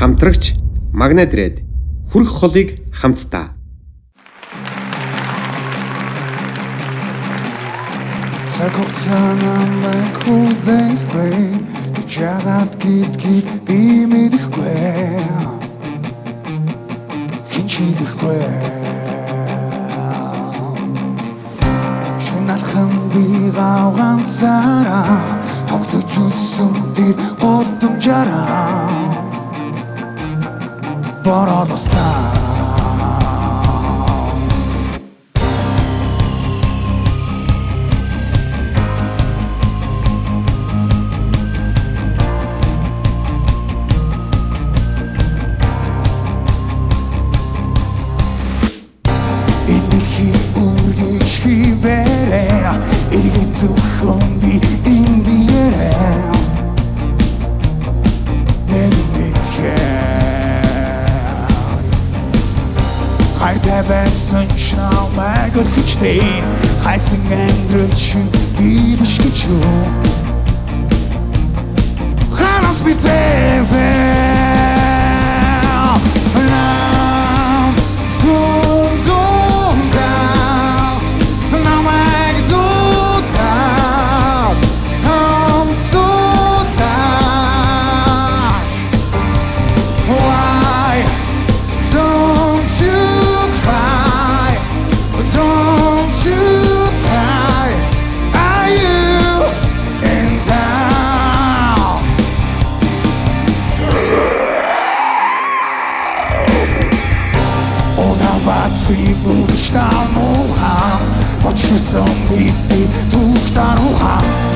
хамтрагч Магнат ирээд хүрх холыг хамтдаа. Цагуцаан байхгүйгүй чагаад гидгий би мэдэхгүй хинчидэхгүй шиналхан би ганцаараа тогтож үсэн тэр годомжаараа бородостаа хайсан амьдрал чинь би биш гэж юу ханаас би тэвэ Очсон би түүхтар ухаан